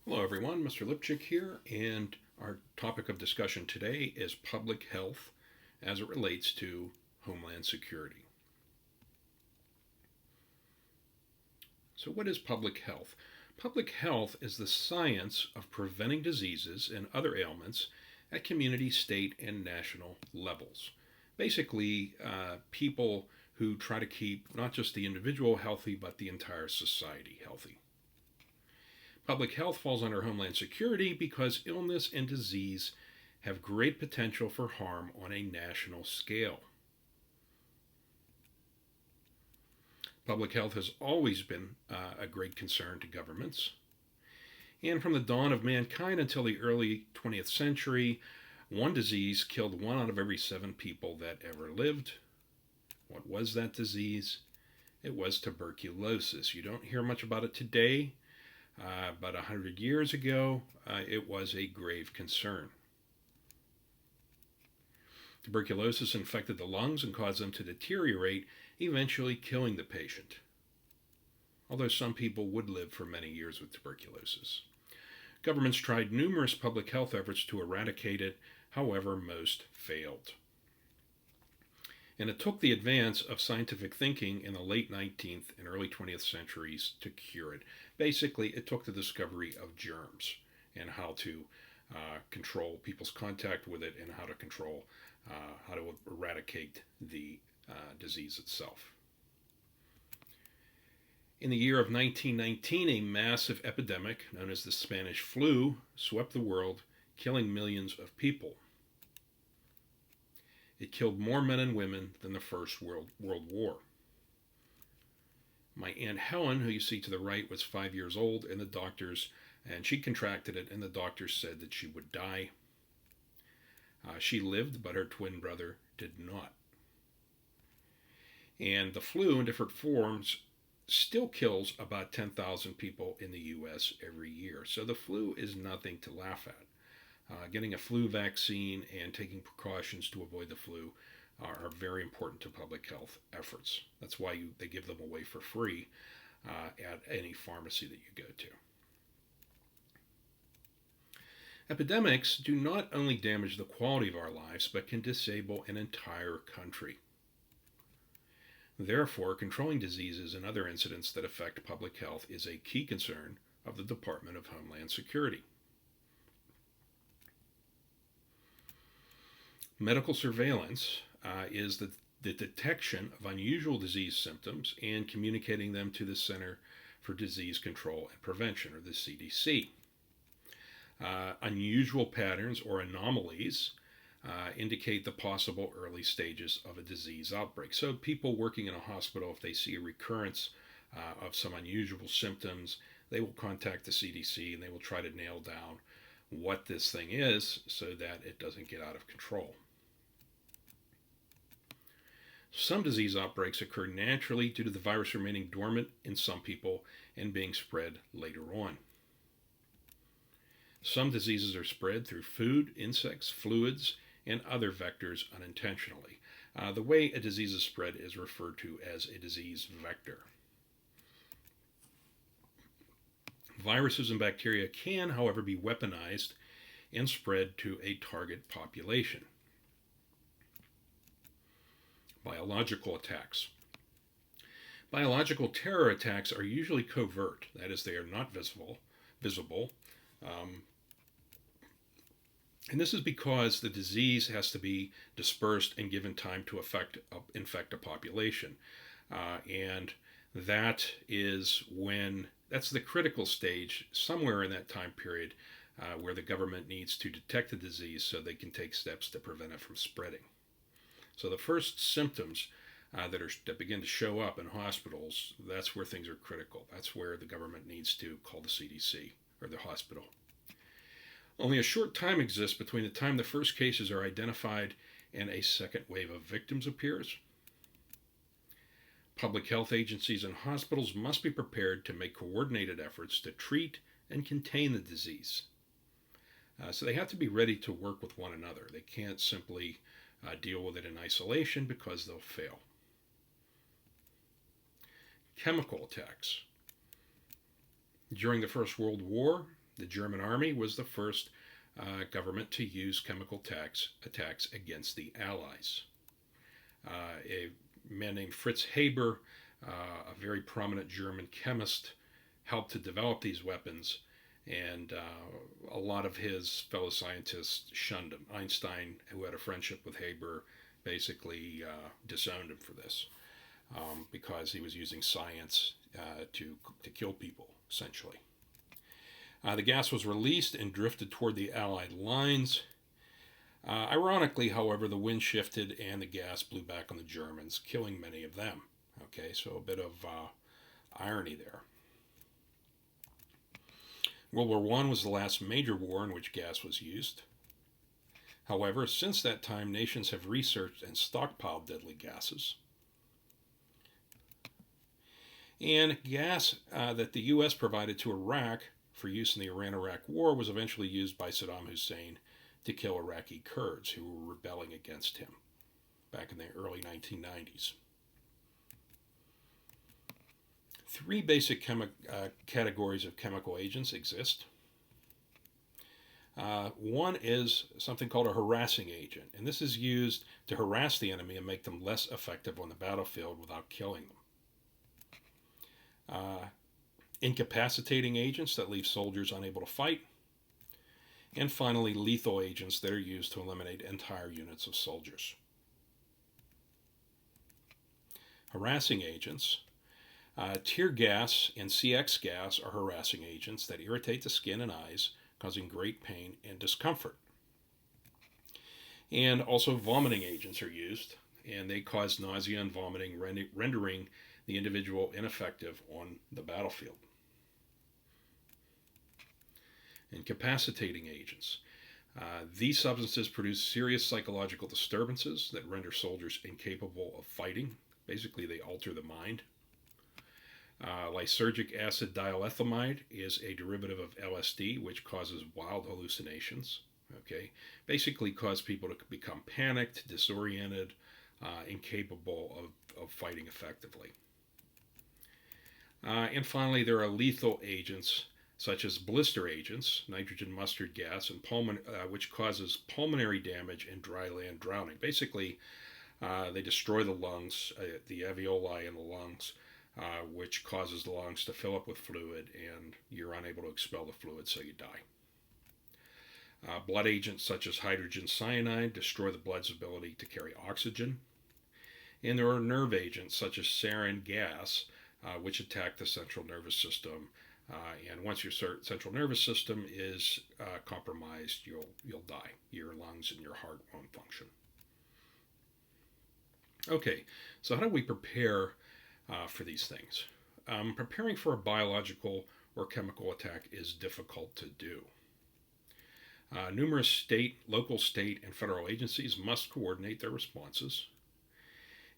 Hello, everyone. Mr. Lipchick here, and our topic of discussion today is public health as it relates to Homeland Security. So, what is public health? Public health is the science of preventing diseases and other ailments at community, state, and national levels. Basically, people who try to keep not just the individual healthy, but the entire society healthy. Public health falls under Homeland Security because illness and disease have great potential for harm on a national scale. Public health has always been a great concern to governments. And from the dawn of mankind until the early 20th century, one disease killed 1 out of every 7 people that ever lived. What was that disease? It was tuberculosis. You don't hear much about it today. About 100 years ago, it was a grave concern. Tuberculosis infected the lungs and caused them to deteriorate, eventually killing the patient. Although some people would live for many years with tuberculosis. Governments tried numerous public health efforts to eradicate it, however, most failed. And it took the advance of scientific thinking in the late 19th and early 20th centuries to cure it. Basically, it took the discovery of germs and how to control people's contact with it and how to control, how to eradicate the disease itself. In the year of 1919, a massive epidemic known as the Spanish flu swept the world, killing millions of people. It killed more men and women than the First World War. My Aunt Helen, who you see to the right, was 5 years old, and she contracted it, and the doctors said that she would die. She lived, but her twin brother did not. And the flu in different forms still kills about 10,000 people in the U.S. every year. So the flu is nothing to laugh at. Getting a flu vaccine and taking precautions to avoid the flu are very important to public health efforts. That's why they give them away for free at any pharmacy that you go to. Epidemics do not only damage the quality of our lives, but can disable an entire country. Therefore, controlling diseases and other incidents that affect public health is a key concern of the Department of Homeland Security. Medical surveillance is the detection of unusual disease symptoms and communicating them to the Center for Disease Control and Prevention, or the CDC. Unusual patterns or anomalies indicate the possible early stages of a disease outbreak. So people working in a hospital, if they see a recurrence of some unusual symptoms, they will contact the CDC and they will try to nail down what this thing is so that it doesn't get out of control. Some disease outbreaks occur naturally due to the virus remaining dormant in some people and being spread later on. Some diseases are spread through food, insects, fluids, and other vectors unintentionally. The way a disease is spread is referred to as a disease vector. Viruses and bacteria can, however, be weaponized and spread to a target population. Biological attacks. Biological terror attacks are usually covert, that is, they are not visible. And this is because the disease has to be dispersed and given time to infect a population. And that is that's the critical stage, somewhere in that time period, where the government needs to detect the disease so they can take steps to prevent it from spreading. So the first symptoms that begin to show up in hospitals, that's where things are critical. That's where the government needs to call the CDC or the hospital. Only a short time exists between the time the first cases are identified and a second wave of victims appears. Public health agencies and hospitals must be prepared to make coordinated efforts to treat and contain the disease. So they have to be ready to work with one another. They can't simply deal with it in isolation because they'll fail. Chemical attacks. During the First World War, The German army was the first government to use chemical attacks against the Allies. A man named Fritz Haber, a very prominent German chemist, helped to develop these weapons, and a lot of his fellow scientists shunned him. Einstein, who had a friendship with Haber, basically disowned him for this because he was using science to kill people, essentially. The gas was released and drifted toward the Allied lines. Ironically, however, the wind shifted and the gas blew back on the Germans, killing many of them. Okay, so a bit of irony there. World War I was the last major war in which gas was used. However, since that time, nations have researched and stockpiled deadly gases. And gas that the U.S. provided to Iraq for use in the Iran-Iraq War was eventually used by Saddam Hussein to kill Iraqi Kurds who were rebelling against him back in the early 1990s. Three basic categories of chemical agents exist. One is something called a harassing agent, and this is used to harass the enemy and make them less effective on the battlefield without killing them. Incapacitating agents that leave soldiers unable to fight. And finally, lethal agents that are used to eliminate entire units of soldiers. Harassing agents. Tear gas and CX gas are harassing agents that irritate the skin and eyes, causing great pain and discomfort. And also vomiting agents are used, and they cause nausea and vomiting, rendering the individual ineffective on the battlefield. Incapacitating agents. These substances produce serious psychological disturbances that render soldiers incapable of fighting. Basically, they alter the mind. Lysergic acid diethylamide is a derivative of LSD, which causes wild hallucinations. Okay, basically cause people to become panicked, disoriented, incapable of fighting effectively. And finally, there are lethal agents such as blister agents, nitrogen mustard gas, and which causes pulmonary damage and dry land drowning. Basically, they destroy the lungs, the alveoli in the lungs, which causes the lungs to fill up with fluid, and you're unable to expel the fluid, so you die. Blood agents such as hydrogen cyanide destroy the blood's ability to carry oxygen. And there are nerve agents such as sarin gas, which attack the central nervous system. And once your central nervous system is compromised, you'll die. Your lungs and your heart won't function. Okay, so how do we prepare for these things? Preparing for a biological or chemical attack is difficult to do. Numerous local, state, and federal agencies must coordinate their responses.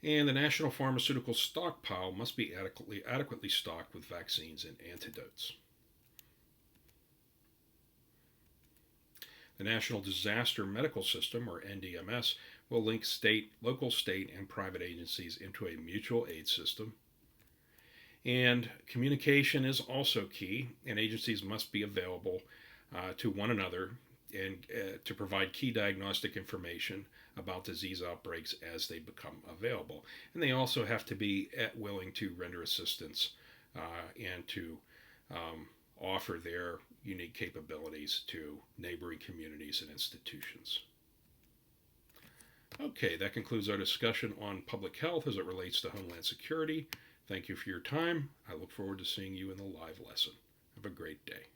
And the national pharmaceutical stockpile must be adequately stocked with vaccines and antidotes. The National Disaster Medical System, or NDMS, will link local, state, and private agencies into a mutual aid system. And communication is also key, and agencies must be available to one another and to provide key diagnostic information about disease outbreaks as they become available. And they also have to be willing to render assistance and to offer their unique capabilities to neighboring communities and institutions. Okay, that concludes our discussion on public health as it relates to Homeland Security. Thank you for your time. I look forward to seeing you in the live lesson. Have a great day.